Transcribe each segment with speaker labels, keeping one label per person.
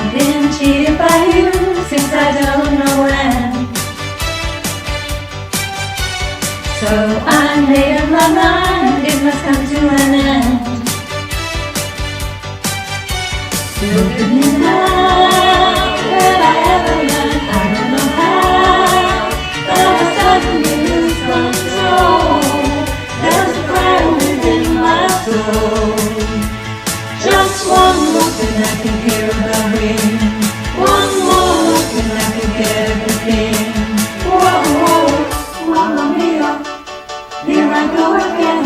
Speaker 1: I've been cheated by you since I don't know when. So I made up my mind, it must come to an end. Look at me now, will I ever learn? I don't know how, but I suddenly lose control. There's a fire within my soul. Just one look and I can hear the ring. One more look and I can get everything. Whoa, whoa, mamma mia, here I go again.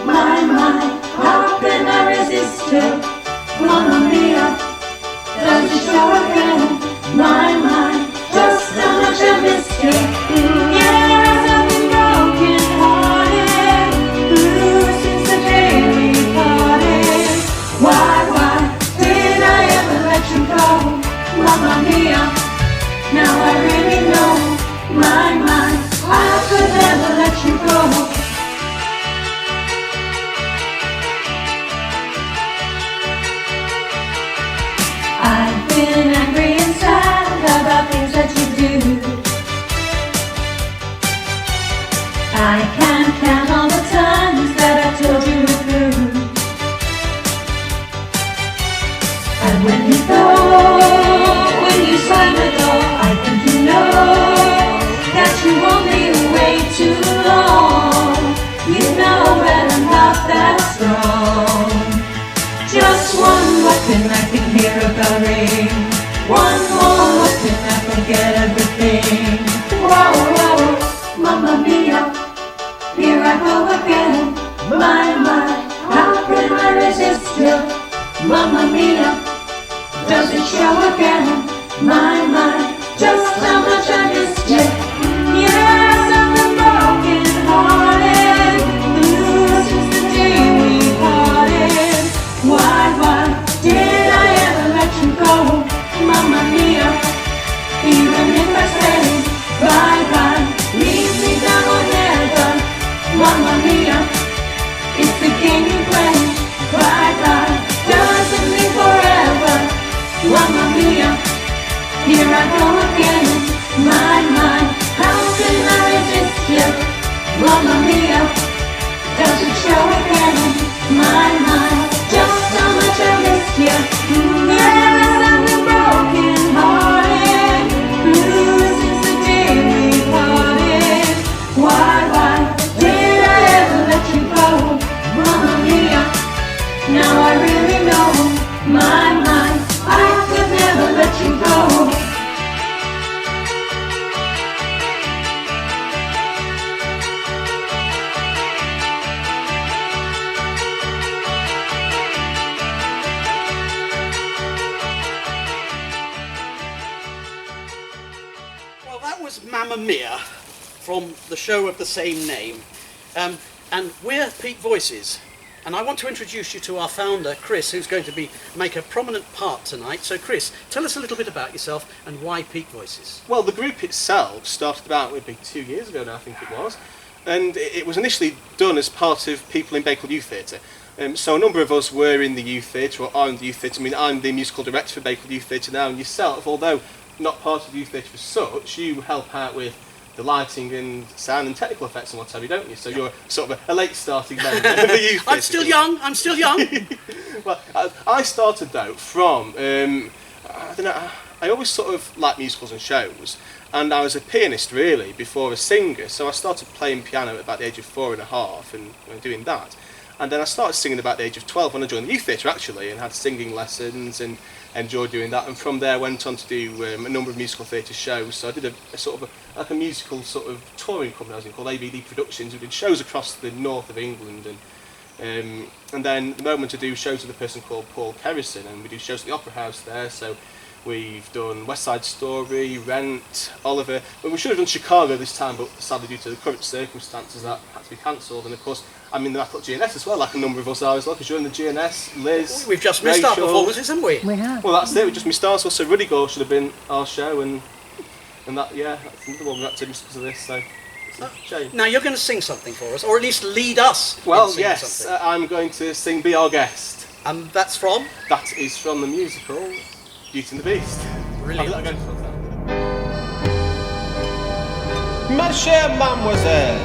Speaker 1: My, how can I resist you? Mamma mia, does it show again? My, just how much I missed you. Yes, I've been broken hearted, blue since the day we parted. Why did I ever let you go? Mamma mia, now I really know. My, I could never let you go. I've been angry and sad about things that you do. I can't count all the times that I told you through. And when you go, when you slam the door, I think you know that you won't be away too long. You know that I'm not that strong. Just one look and I can hear a bell ring. One more look and I forget everything. Whoa, mamma mia, here I go again. My, how can I resist you? Mamma mia, does it show again? My, just how much I missed you. Yes, I've been broken hearted, blue since the day we parted. Why did I ever let you go? Mamma mia, even if I say bye, leave me down or never. Mamma mia, it's the game you play. Bye, doesn't mean forever. Mamma mia, here I go again. My, how can I resist you? Mamma mia, does it show again? My, just how much I missed you. Yes, I've been broken hearted, blue since the day we parted. Why did I ever let you go? Mamma mia, now I really know. My, I could never let you go.
Speaker 2: Mamma Mia from the show of the same name, and we're Peak Voices, and I want to introduce you to our founder Chris, who's going to make a prominent part tonight. So Chris, tell us a little bit about yourself and why Peak Voices.
Speaker 3: Well, the group itself started about maybe 2 years ago now, I think it was, and it was initially done as part of people in Bakewell Youth Theatre. So a number of us were in the youth theatre, or are in the youth theatre. I mean, I'm the musical director for Bakewell Youth Theatre now, and yourself, although not part of the youth theatre as such, you help out with the lighting and sound and technical effects and what have you, don't you? So you're sort of a late starting member of the youth theatre.
Speaker 2: I'm still young.
Speaker 3: Well, I started though from, I don't know, I always sort of liked musicals and shows, and I was a pianist really before a singer, so I started playing piano at about the age of 4.5 and doing that. And then I started singing about the age of 12 when I joined the youth theatre actually, and had singing lessons and enjoyed doing that. And from there went on to do a number of musical theatre shows. So I did a sort of a musical sort of touring company I was in called ABD Productions. We did shows across the north of England, and then at the moment I do shows with a person called Paul Kerrison, and we do shows at the Opera House there. So we've done West Side Story, Rent, Oliver. Well, we should have done Chicago this time, but sadly due to the current circumstances that had to be cancelled. And of course I'm in the Apple GNS as well, like a number of us are as well, because you're in the GNS, Liz.
Speaker 2: We've just missed our performances, haven't we?
Speaker 4: We have.
Speaker 3: Well, that's it, we just missed ours. So Ruddy Gore should have been our show, and that, yeah, that's another one we had to miss because of this, so it's a shame.
Speaker 2: Now you're going to sing something for us, or at least lead us.
Speaker 3: Well, yes, I'm going to sing Be Our Guest.
Speaker 2: And that's from?
Speaker 3: That is from the musical Beauty and the Beast.
Speaker 2: Brilliant.
Speaker 3: Have a look again.
Speaker 4: Ma chère mademoiselle,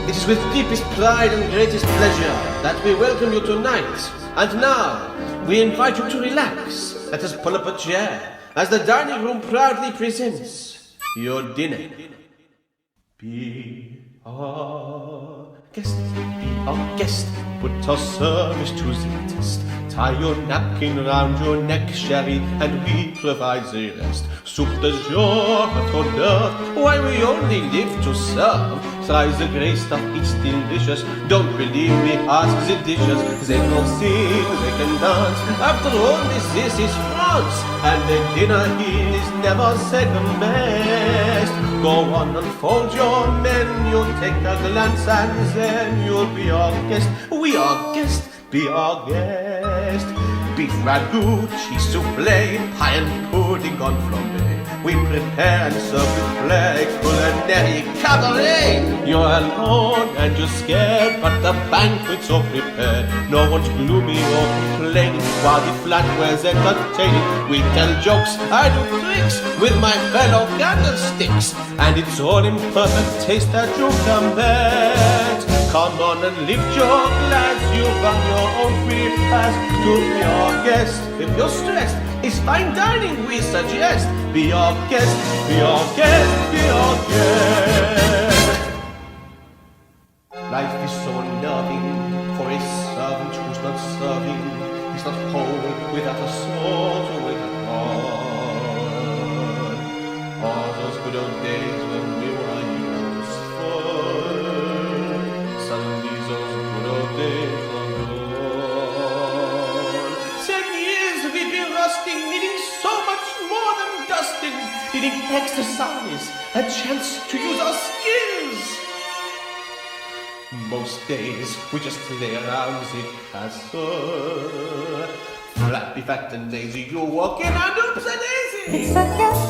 Speaker 4: it is with deepest pride and greatest pleasure that we welcome you tonight. And now, we invite you to relax. Let us pull up a chair as the dining room proudly presents your dinner. Be our guest, put our service to the test. Tie your napkin round your neck, sherry, and we provide the rest. Soup de jour, hors d'oeuvre, why we only live to serve. Try the grey stuff, it's delicious. Don't believe me, ask the dishes. They can sing, they can dance. After all this is France, and the dinner here is never second best. Go on, unfold your menu, take a glance, and then you'll be our guest. We are guest, be our guest. Beef ragout, cheese soufflé, pie and pudding on flambé. We prepare and serve with play, culinary cabaret. You're alone and you're scared, but the banquet's all prepared. No one's gloomy or complaining, while the flatware's entertaining. We tell jokes, I do tricks with my fellow candlesticks, and it's all in perfect taste that you command. Come on and lift your glass, you run your own repast to be our guest. If you're stressed, it's fine dining we suggest. Be our guest, be our guest, be our guest. Life is so unnerving for a servant who's not serving. He's not whole without a soul to wait upon. All those good old days when we were useful. Suddenly those good old days are gone. 10 years we've been rusting, needing so much more than dusting, needing exercise, a chance to use our skills. Most days we just lay around the castle, flappy, fat and lazy, you walk in and oops a daisy.
Speaker 1: It's a guest,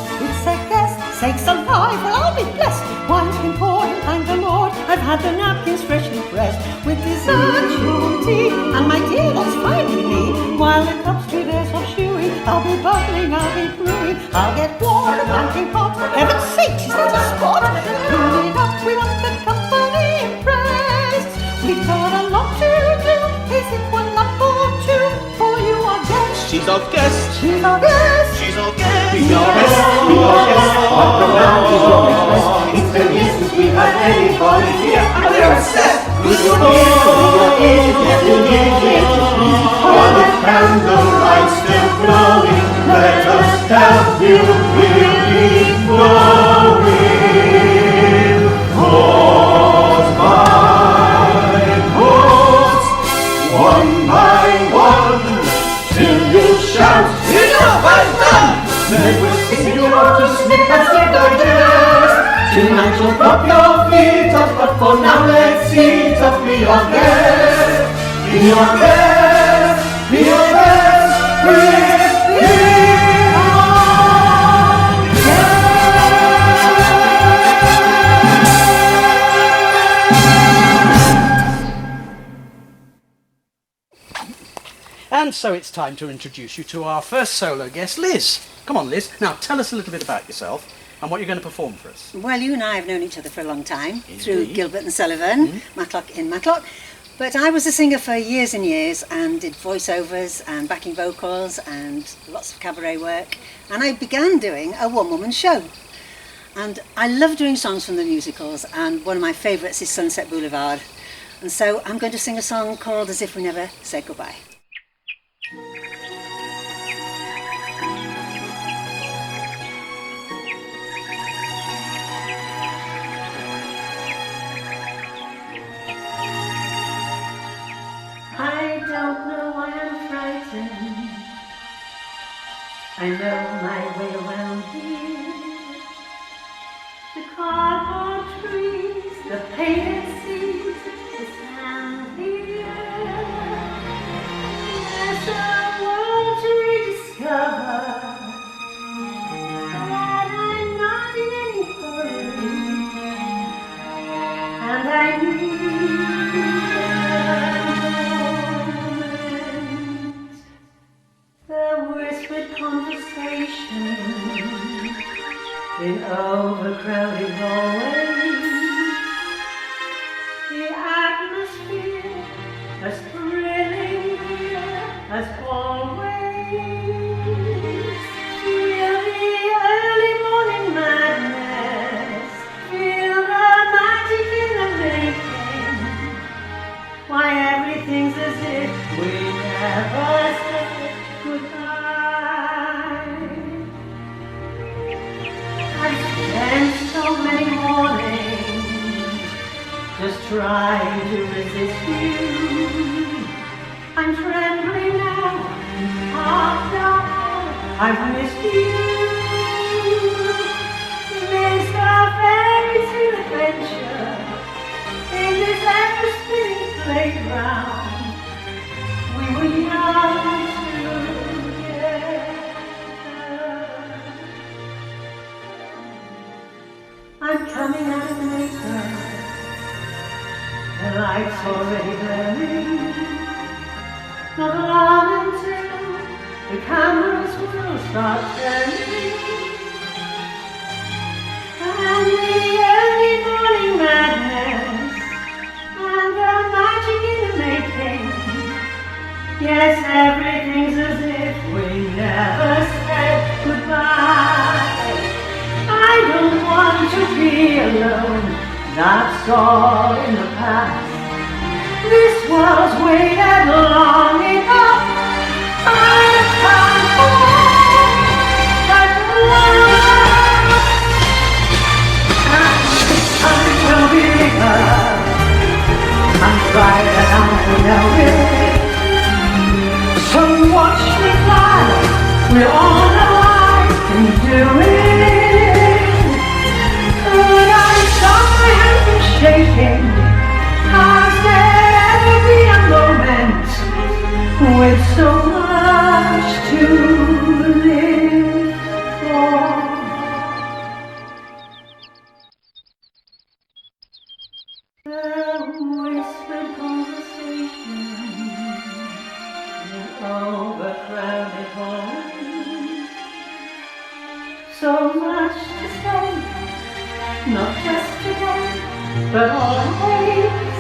Speaker 1: sakes alive, well I'll be blessed. Wine's been poured and thank the Lord, I've had the napkins freshly pressed. With dessert, tea, and my dear, that's fine with me. While the cups to theirs are shoey, I'll be bubbling, I'll be brewing. I'll get warm and banking hot, heaven's sake, is that a spot? Pull it up, we want the company impressed. We've got a lot to do, is it one up or two? For you are guest,
Speaker 4: She's our guest,
Speaker 1: she's our guest,
Speaker 4: she's our guest.
Speaker 5: Be our guest, what pronoun is your request? It's 10 years since we had anybody here, and we're obsessed with your ears, yes indeed. While the candlelight's still glowing, let us tell you we'll keep going. Cause by cause, one by one, till you shout, enough and done! Then we'll sing you up to sleep and sleep digest. Tonight you'll pop your feet up, but for now let's eat up. Be your guest, be your guest, be your guest, be our guest.
Speaker 2: And so it's time to introduce you to our first solo guest, Liz. Come on, Liz. Now, tell us a little bit about yourself and what you're going to perform for us.
Speaker 6: Well, you and I have known each other for a long time, through
Speaker 2: Indeed.
Speaker 6: Gilbert and Sullivan, Matlock in Matlock. But I was a singer for years and years and did voiceovers and backing vocals and lots of cabaret work. And I began doing a one-woman show. And I love doing songs from the musicals, and one of my favourites is Sunset Boulevard. And so I'm going to sing a song called As If We Never Said Goodbye.
Speaker 1: I don't know why I'm frightened. I know my way around here. The cardboard trees, the painted seas, the sand here. There's a world to rediscover, but I'm not in any hurry, and I need the whispered conversation in overcrowded hallways. The atmosphere as thrilling here as always. Feel the early morning madness, feel the magic in the making. Why everything's as if we never said goodbye. I've spent so many mornings just trying to resist you. I'm trembling now, half down, I've missed you. Missed our fairy tale adventure in this ever-spinning playground. We were young together. I'm coming out of makeup. The light's already burning. Not long until the cameras will start turning. And the early morning madness and the magic in the making. Yes, everything's as if we never said goodbye. I don't want to be alone, that's all in the past. This world's waited long enough. I can't hold that love. And will be bigger. I'm trying and I know it. So watch me fly. We all know I can do it. Could I stop my hand from shaking? Has there ever been a moment with so much to live for? The whispered conversation in overcrowded halls. So much to say, not just today, but always.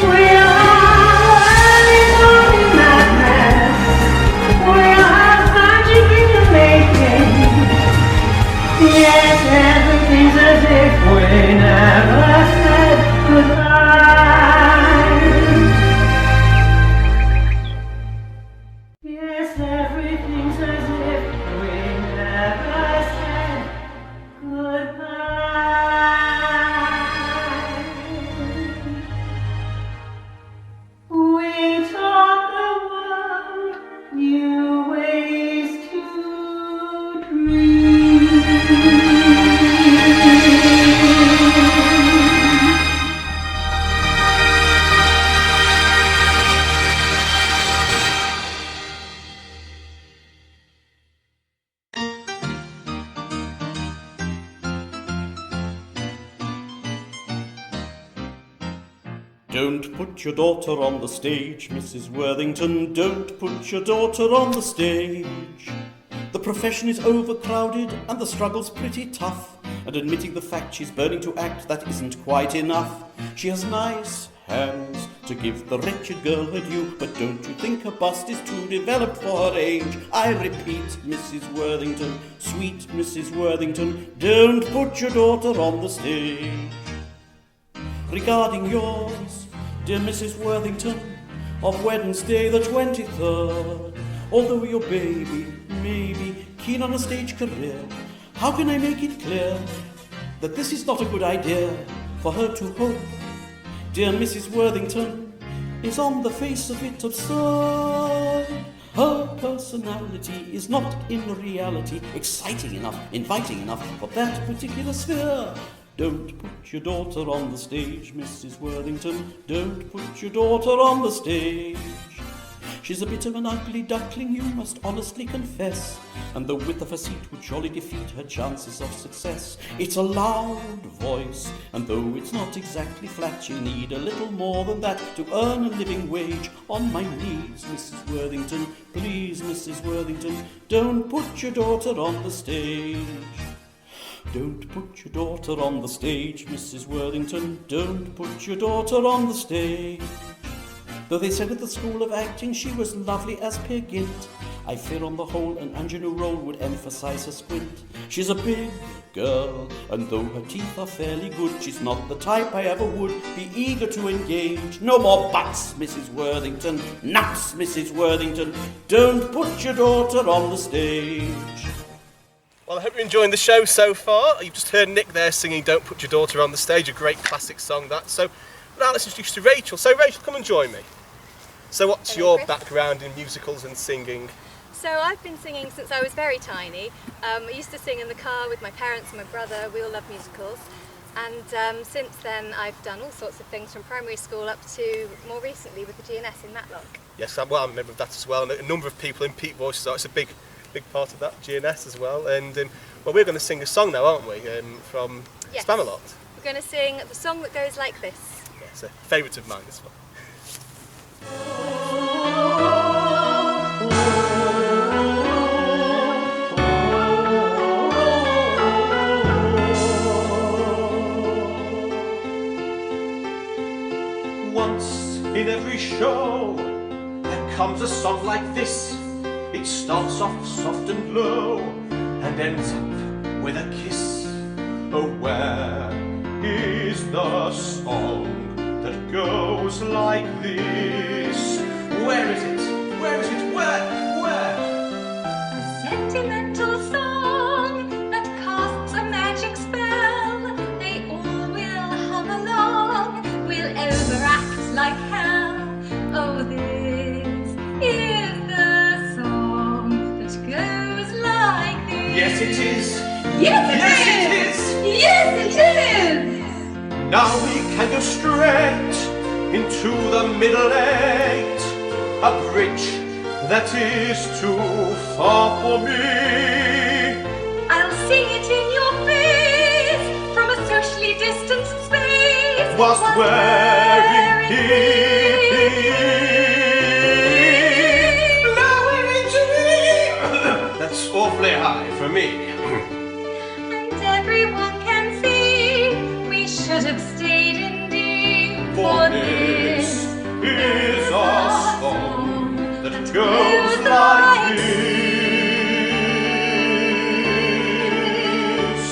Speaker 1: We'll have early morning madness. We'll have magic in the making. Yes, everything's as if we never said goodbye. Yes, everything's as if we never said goodbye. We taught the world new ways to
Speaker 7: Don't put your daughter on the stage, Mrs. Worthington, don't put your daughter on the stage. The profession is overcrowded and the struggle's pretty tough, and admitting the fact she's burning to act, that isn't quite enough. She has nice hands to give the wretched girl her due, but don't you think her bust is too developed for her age? I repeat, Mrs. Worthington, sweet Mrs. Worthington, don't put your daughter on the stage. Regarding yours, dear Mrs. Worthington, of Wednesday the 23rd, although your baby may be keen on a stage career, how can I make it clear that this is not a good idea for her to hope? Dear Mrs. Worthington, is on the face of it absurd. Her personality is not in reality exciting enough, inviting enough for that particular sphere. Don't put your daughter on the stage, Mrs. Worthington, don't put your daughter on the stage. She's a bit of an ugly duckling, you must honestly confess, and the width of her seat would surely defeat her chances of success. It's a loud voice, and though it's not exactly flat, she'll need a little more than that to earn a living wage. On my knees, Mrs. Worthington, please, Mrs. Worthington, don't put your daughter on the stage. Don't put your daughter on the stage, Mrs. Worthington, don't put your daughter on the stage. Though they said at the School of Acting she was lovely as Peer Gynt, I fear on the whole an ingenue role would emphasise her squint. She's a big girl, and though her teeth are fairly good, she's not the type I ever would be eager to engage. No more buts, Mrs. Worthington, nuts, Mrs. Worthington, don't put your daughter on the stage.
Speaker 3: Well, I hope you're enjoying the show so far. You've just heard Nick there singing Don't Put Your Daughter on the Stage, a great classic song that. So now let's introduce you to Rachel. So Rachel, come and join me. So what's
Speaker 8: Hello,
Speaker 3: your
Speaker 8: Chris.
Speaker 3: background in musicals and singing?
Speaker 8: So I've been singing since I was very tiny. I used to sing in the car with my parents and my brother. We all love musicals. And since then I've done all sorts of things from primary school up to more recently with the GNS in Matlock.
Speaker 3: Yes, I'm a member of that as well, and a number of people in Peak Voices are. It's a big part of that, GNS as well. And well, we're going to sing a song now, aren't we, from
Speaker 8: Yes.
Speaker 3: Spamalot?
Speaker 8: We're going to sing the song that goes like this.
Speaker 3: Yeah, it's a favourite of mine, this one.
Speaker 4: Once in every show there comes a song like this. It starts off soft and low and ends up with a kiss. Oh, where is the song that goes like this? Where is it? Where is it? Where?
Speaker 1: A sentimental song that casts a magic spell. They all will hum along, will overact like hell. Oh, this is the song that goes like this.
Speaker 4: Yes, it is.
Speaker 1: Yes, it
Speaker 4: Yes,
Speaker 1: is.
Speaker 4: it is.
Speaker 1: Yes, it is.
Speaker 4: Now we can go straight into the middle eight, a bridge that is too far for me.
Speaker 1: I'll sing it in your face from a socially distant space.
Speaker 4: Whilst wearing hippie. Blowing into me. That's awfully high for me.
Speaker 1: And everyone can see we should have stayed indeed.
Speaker 4: For this is a song that goes like this.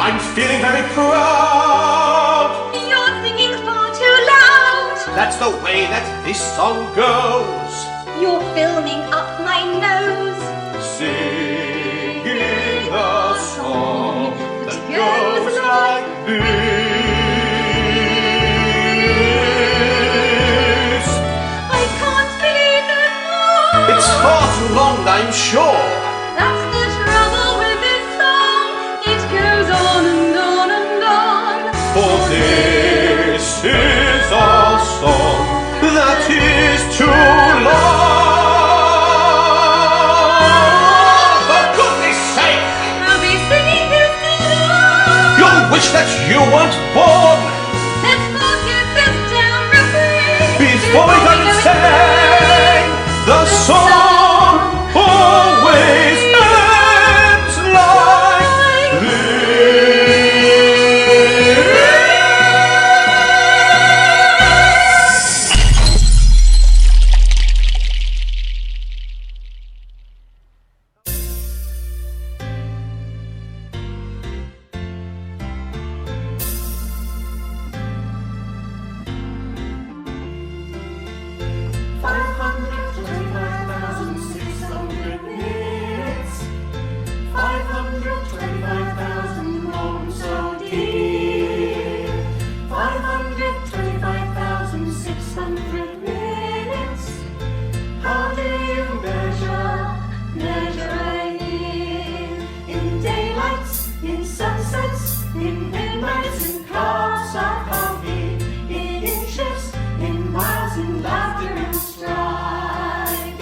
Speaker 4: I'm feeling very proud.
Speaker 1: You're singing far too loud.
Speaker 4: That's the way that this song goes.
Speaker 1: You're filming up my nose.
Speaker 4: Singing the song that goes like this.
Speaker 1: I can't believe that more.
Speaker 4: It's far too long, I'm sure.
Speaker 1: That's the trouble with this song. It goes on and on and on.
Speaker 4: For this is a song that is too long. For goodness sake,
Speaker 1: I'll be singing this along.
Speaker 4: you'll wish that you weren't born
Speaker 1: Let's forget this down refrain
Speaker 4: before we go insane. The song always ends like this.
Speaker 1: How do you measure a year? In daylights, in sunsets, in midnights, in cups of coffee, in inches, in miles, in laughter and strife.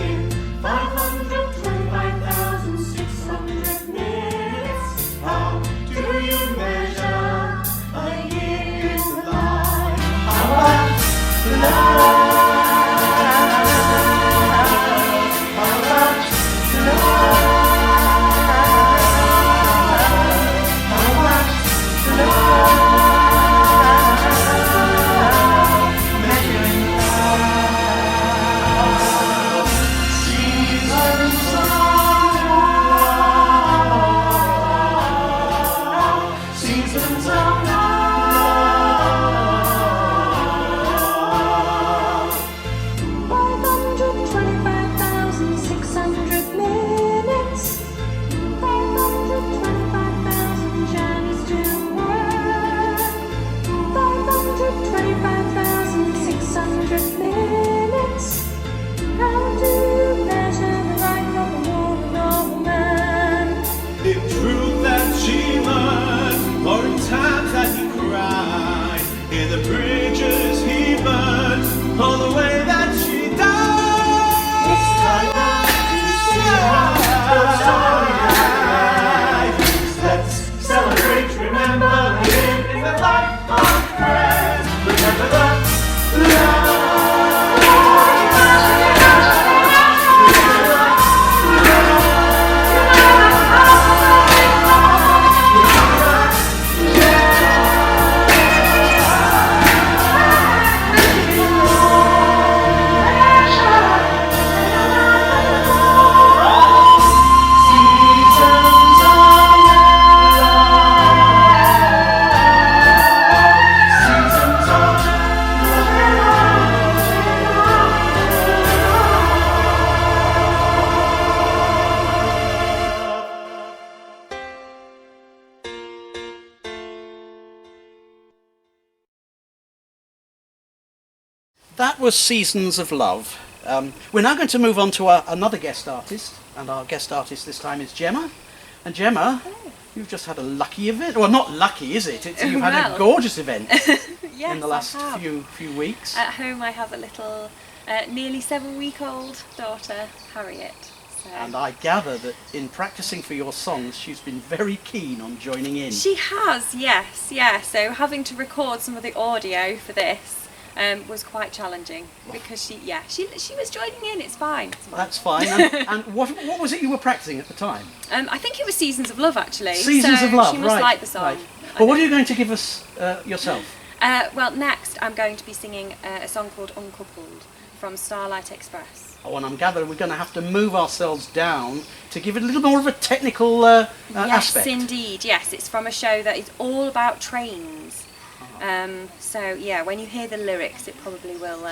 Speaker 2: that was Seasons of Love. We're now going to move on to another guest artist, and our guest artist this time is Gemma. And Gemma, you've just had a lucky event. Well, not lucky, is it? You've had a gorgeous event
Speaker 9: Yes,
Speaker 2: in the last
Speaker 9: I have.
Speaker 2: few weeks.
Speaker 9: At home I have a little, nearly 7-week-old daughter, Harriet. So.
Speaker 2: And I gather that in practicing for your songs, she's been very keen on joining in.
Speaker 9: She has, yes, yeah. So having to record some of the audio for this was quite challenging because she was joining in. It's fine. It's fine.
Speaker 2: That's fine. And what was it you were practicing at the time?
Speaker 9: I think it was Seasons of Love, actually.
Speaker 2: Seasons
Speaker 9: so
Speaker 2: of Love,
Speaker 9: she must
Speaker 2: right.
Speaker 9: like the song.
Speaker 2: Right. Well, what are you going to give us yourself?
Speaker 9: Well, next I'm going to be singing a song called Uncoupled from Starlight Express.
Speaker 2: Oh, and I'm gathering we're going to have to move ourselves down to give it a little more of a technical aspect.
Speaker 9: Yes, indeed. Yes, it's from a show that is all about trains. So yeah, when you hear the lyrics, it probably will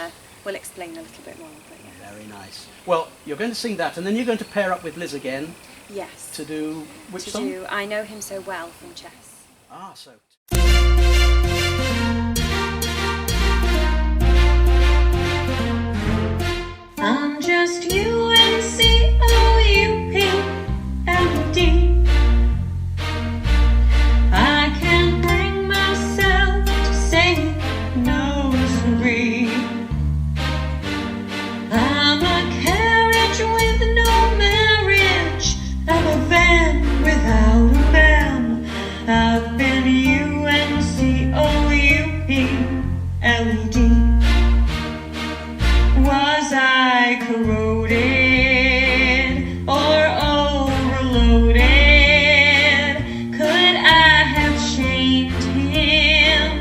Speaker 9: explain a little bit more. But yeah.
Speaker 2: Very nice. Well, you're going to sing that, and then you're going to pair up with Liz again.
Speaker 9: Yes.
Speaker 2: To do which
Speaker 9: to
Speaker 2: song?
Speaker 9: do I Know Him So Well from Chess.
Speaker 2: Ah, so.
Speaker 1: I'm just UNCOUPLD. I can't bring myself to say no sorry. I'm a carriage with no marriage. I'm a van without a man. I've been UNCOUPLD. Was I corroded or overloaded? Could I have shamed him?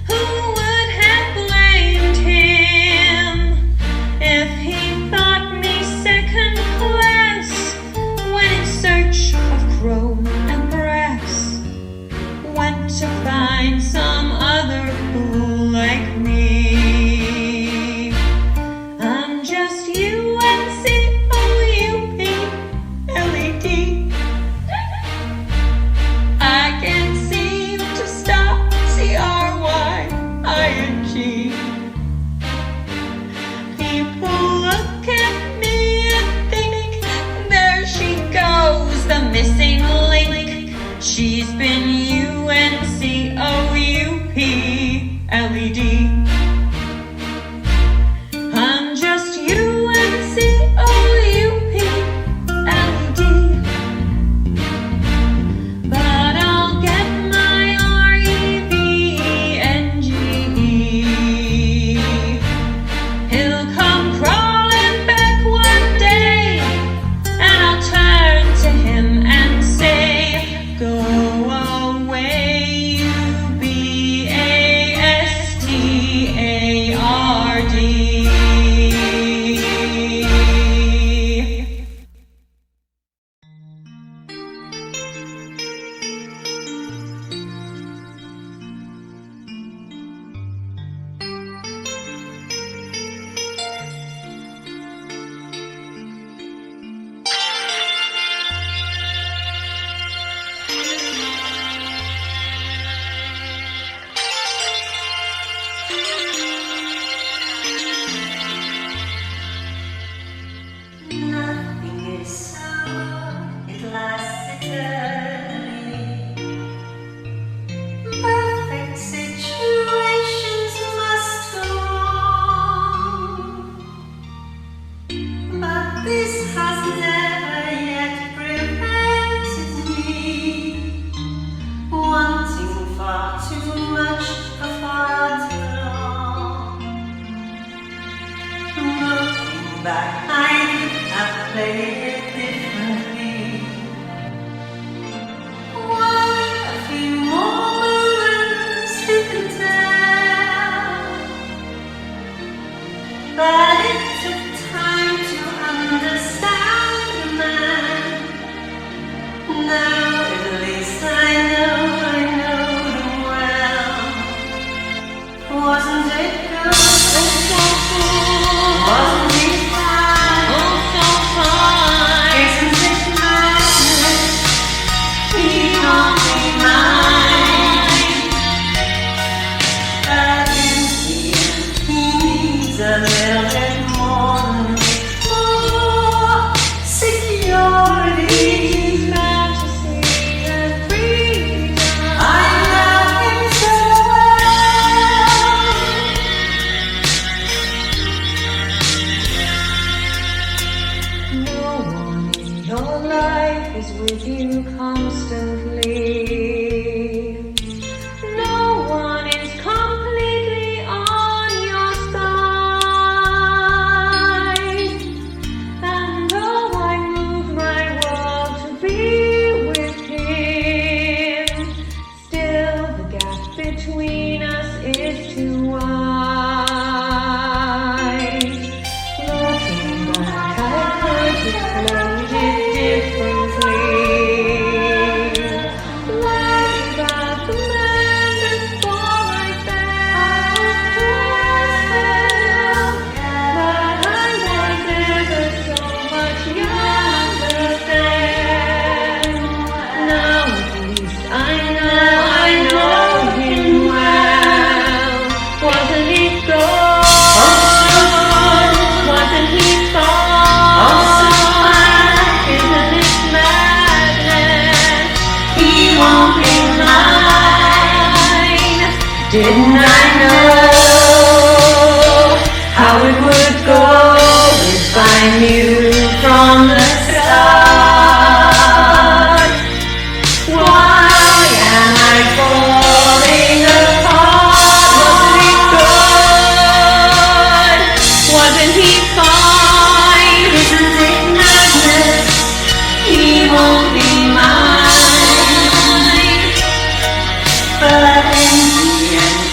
Speaker 1: Who would have blamed him if he thought me second class when in search of chrome and brass went to find some other fool like me? Missing link. She's been UNCOUPLD. I'm just UNCOUPLD. But I'll get my REVNGE. He'll come crawling back one day, and I'll turn to him and say, go away, you BAST. constantly. No one is completely on your side. And though I move my world to be with him, still the gap between us is too wide. Looking back, I could have played it differently. Like that the man before I fell, but I was ever so much younger then. Now at least I know him well. Wasn't he good? Wasn't he fun? Isn't it madness? He won't be mine. Didn't I know how it would go if I knew from the start? Why am I falling apart? Wasn't he good? Wasn't he fine? Isn't it madness? He won't be mine. But then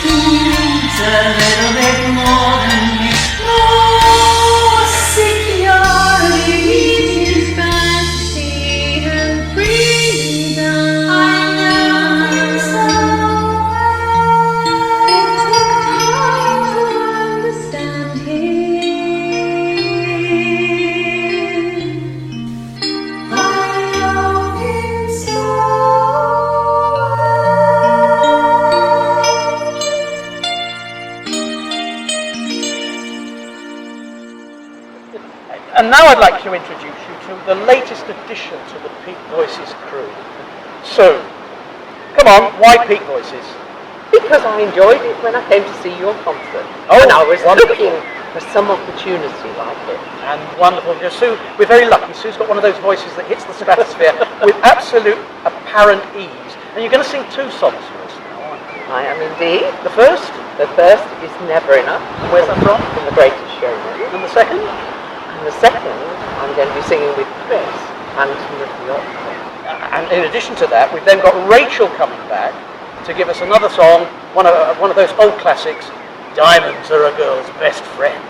Speaker 1: he's a little bit more than me. More security is his fancy and freedom. I knew him so well. It took time to understand him. I know him so
Speaker 2: And now I'd like to introduce you to the latest addition to the Peak Voices crew. Sue, come on, why Peak Voices?
Speaker 10: Because I enjoyed it when I came to see your concert.
Speaker 2: Oh,
Speaker 10: and I was
Speaker 2: wonderful.
Speaker 10: looking for some opportunity like it.
Speaker 2: And wonderful. Because Sue, we're very lucky. Sue's got one of those voices that hits the stratosphere with absolute apparent ease. And you're going to sing 2 songs for us now, aren't you?
Speaker 10: I am indeed.
Speaker 2: The first,
Speaker 10: The first is Never Enough.
Speaker 2: where's that from?
Speaker 10: From The Greatest Showman.
Speaker 2: And the second?
Speaker 10: And the second, I'm going to be singing with Chris and Timothy Otto.
Speaker 2: And in addition to that, we've then got Rachel coming back to give us another song, one of those old classics, Diamonds Are a Girl's Best Friend.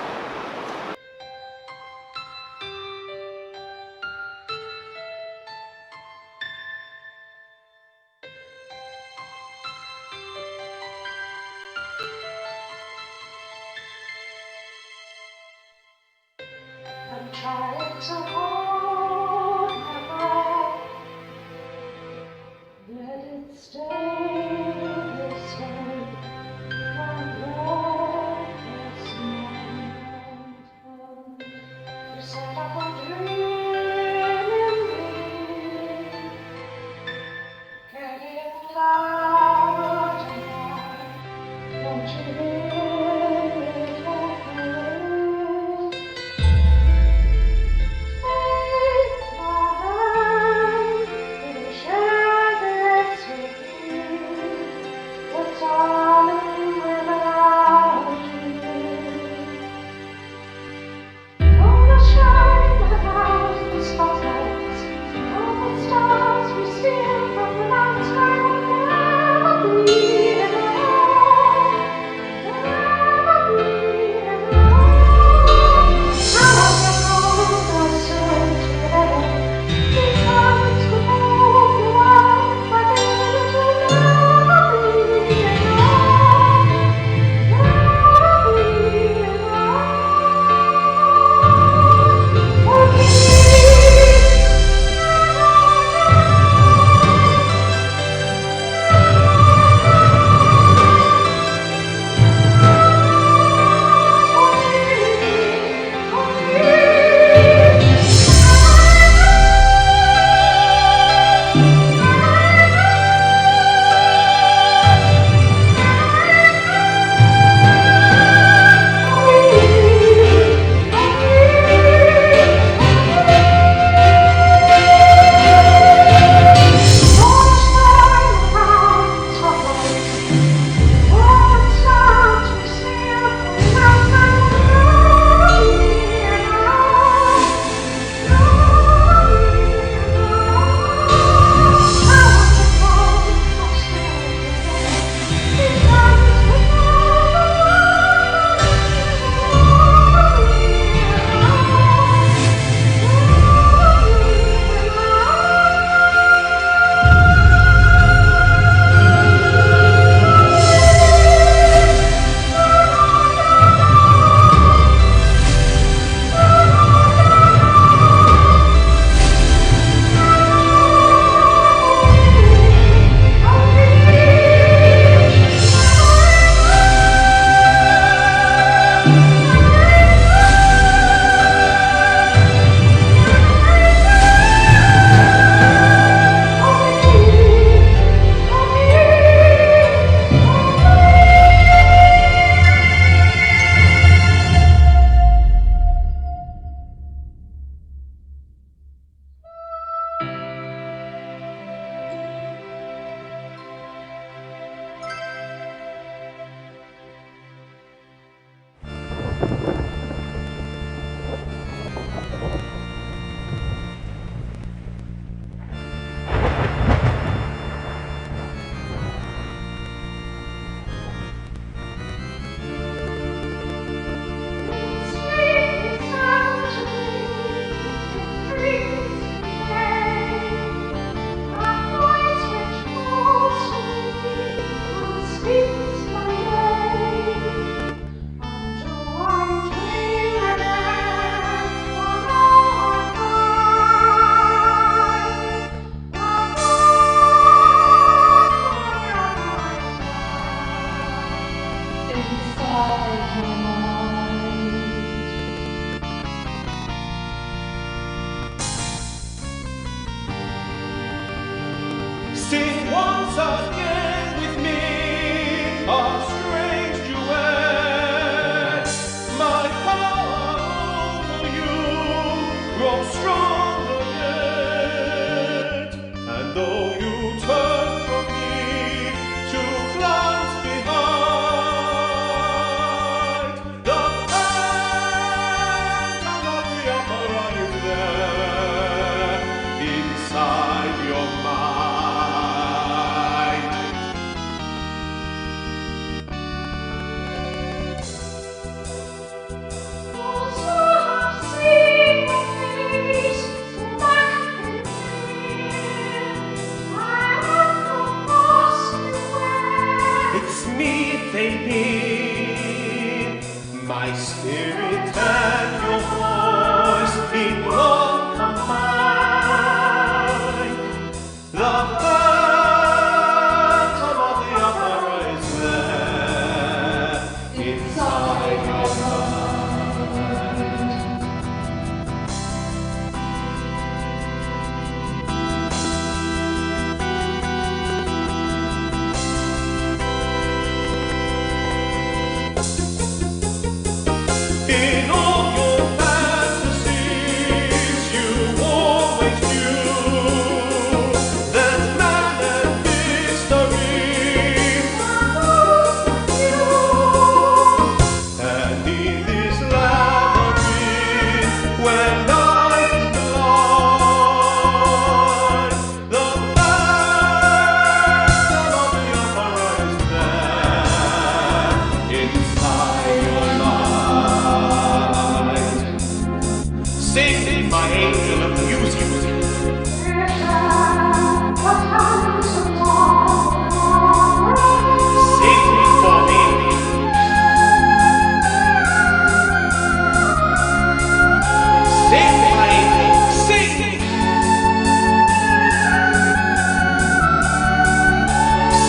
Speaker 1: I'm trying to hold my breath. Let it stay this way. My breathless moment. You said I would dream me. Getting louder now. Won't you hear it echoing? Take my hand, we'll share this with you. But darling, without you, all the shine of 1,000 spotlights, all the stars we steal from the night sky will never
Speaker 4: once again with me a strange duet. My power over you grows stronger yet, and though you turn from me to glance behind, the phantom of the opera is there inside your mind. It's me, baby, my spirit and your voice in one combined. The phantom of the opera is there inside your mind. In all your fantasies, you always knew that man and mystery. And in this labyrinth, when night is blind, the phantom of the opera is there inside your mind. Sing, my angel of music. Sing for me. Sing, my angel, sing.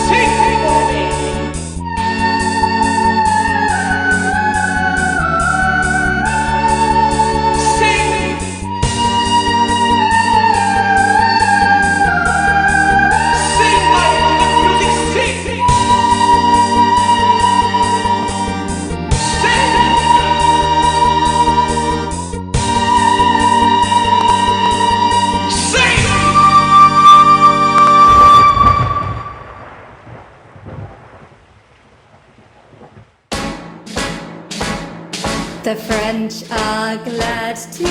Speaker 4: Sing for me. Sing. Sing, my angel of music, sing. Sing. Sing.
Speaker 1: The French are glad to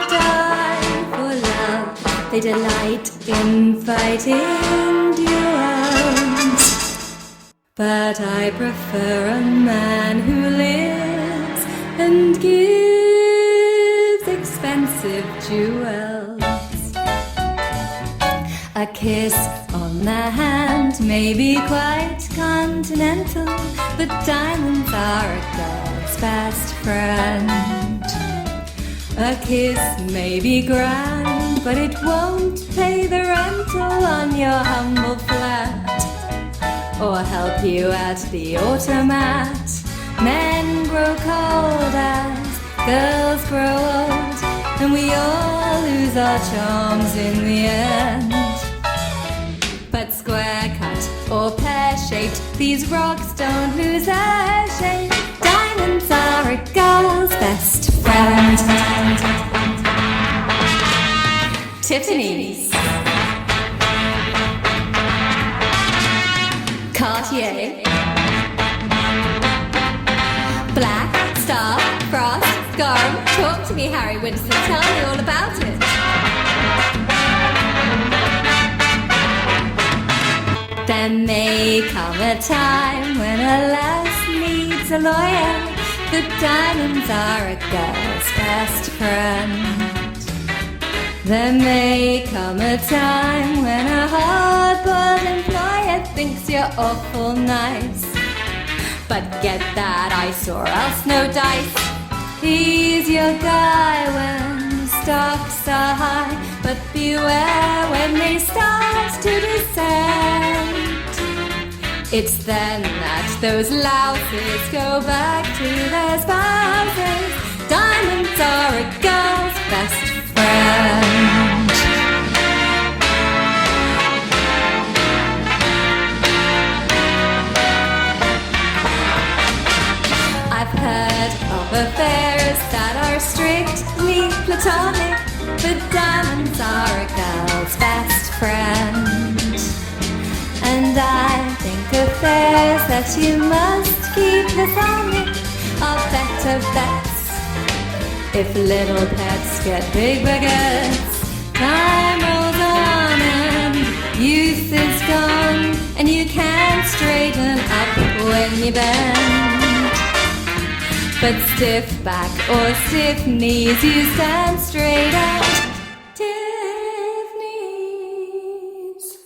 Speaker 1: die for love. They delight in fighting duels. But I prefer a man who lives and gives expensive jewels. A kiss on the hand may be quite continental, but diamonds are a girl's best friend. A kiss may be grand, but it won't pay the rental on your humble flat, or help you at the automat. Men grow cold as girls grow old, and we all lose our charms in the end. But square cut or pear-shaped, these rocks don't lose their shape. Diamonds are a girl's best friend. Tiffany's, Cartier, Black Star, Frost, Gorham. Talk to me, Harry Winston, tell me all about it. There may come a time when a lass needs a lawyer, but diamonds are a girl's best friend. There may come a time when a hard-boiled employer thinks you're awful nice, but get that ice or else no dice. He's your guy when the stocks are high, but beware when they start to descend. It's then that those louses go back to their spouses. Diamonds are a girl's best friend. diamonds are a girl's best friend. And I think affairs that you must keep Platonic are better bets. If little pets get big baguettes, time rolls on and youth is gone, and you can't straighten up when you bend. But stiff back or stiff knees, you stand straight out. Stiff knees.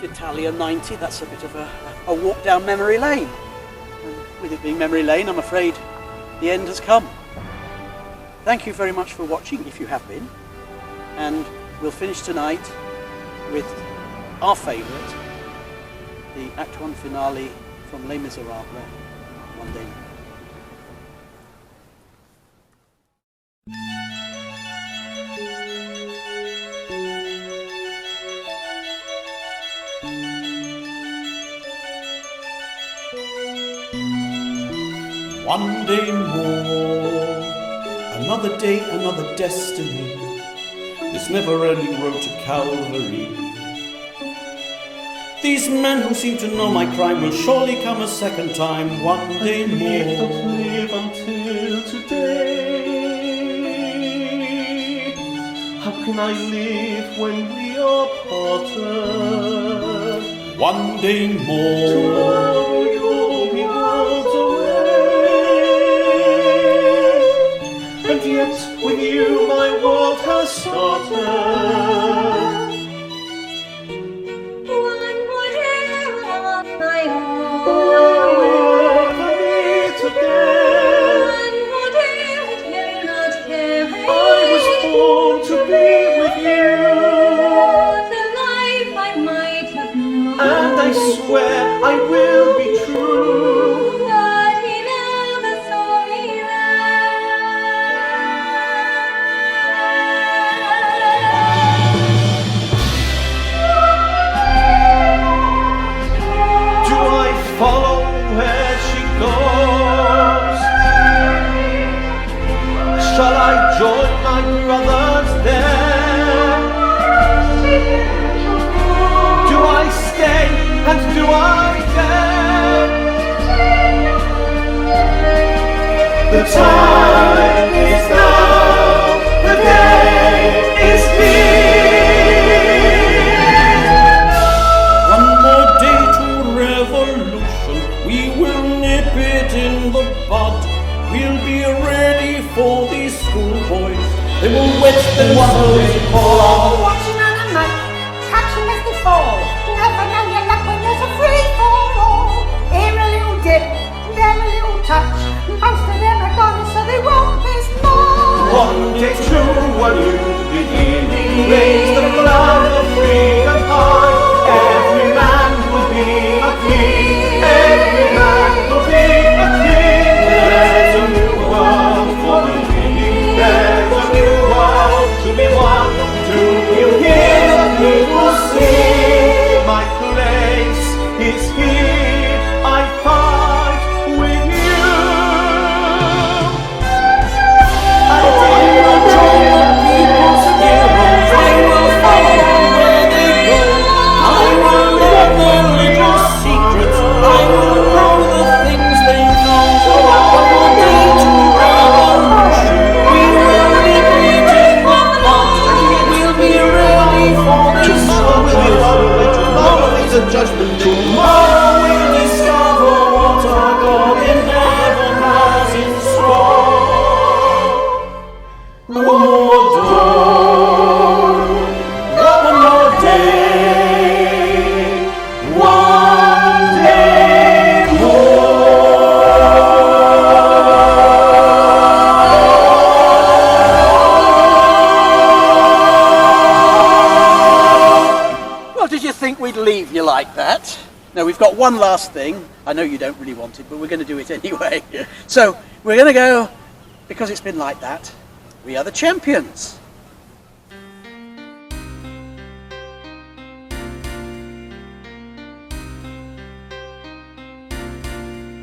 Speaker 2: Italia 90, that's a bit of a walk down memory lane. And with it being memory lane, I'm afraid the end has come. Thank you very much for watching, if you have been. And we'll finish tonight with our favourite, the Act 1 finale from Les Miserables, One Day.
Speaker 7: One day more, another day, another destiny. This this never-ending road to Calvary. These men who seem to know my crime will surely come a second time one day more.
Speaker 4: Don't live until today. How can I live when we are parted?
Speaker 7: One day more.
Speaker 4: Tomorrow you'll be worlds away. And yet with you my world has started.
Speaker 1: One more day on my own.
Speaker 4: We'll meet again.
Speaker 1: One more day till not caring.
Speaker 4: I was born to be with you.
Speaker 1: The life I might have known.
Speaker 4: And I swear I will be true.
Speaker 1: But he never saw me
Speaker 4: Do I follow where she goes? Shall I join my brothers there? Do I stay and do I dare? The time is now, the day is here.
Speaker 7: One more day to revolution, we will nip it in the bud. We'll be ready for these schoolboys, they will wet themselves for
Speaker 11: Watching on a map, catching as they fall. Never know your luck when there's a free for all. Here a little dip, there a little touch. Most of them are gone, so they won't miss much.
Speaker 4: One day true, one new beginning. Raise the flag of freedom high. Every man will be a king. Every man will be a king. There's a new world for the living. There's a new world to be won. Do you hear the people sing? My place is here. I fight with you. I will join the people's heroes.
Speaker 7: I will follow where they go. I will learn their little secrets. I will know the things they know. One more day to revolution, we will nip it in the bud. We'll be ready for this
Speaker 4: Tomorrow is a judgment.
Speaker 7: Tomorrow we'll discover what our God in heaven has in store. One more dawn, one more day, one day
Speaker 2: Well, did you think we'd leave you like that? No, we've got one last thing. I know you don't really want it, but we're going to do it anyway. So we're going to go, because it's been like that, we are the champions.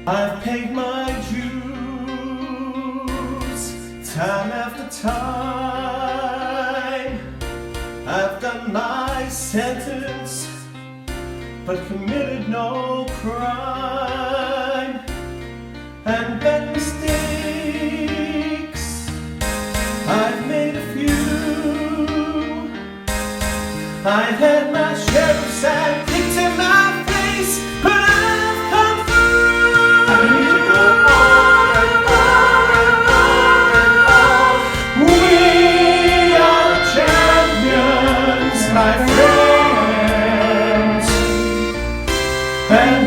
Speaker 4: I've paid my dues time after time. I've done my sentence, but committed no crime. And bad mistakes, I've made a few. I've had my share of sad things in my face, but I've come through. I need to go on and on and on and on. We are champions, my friends, and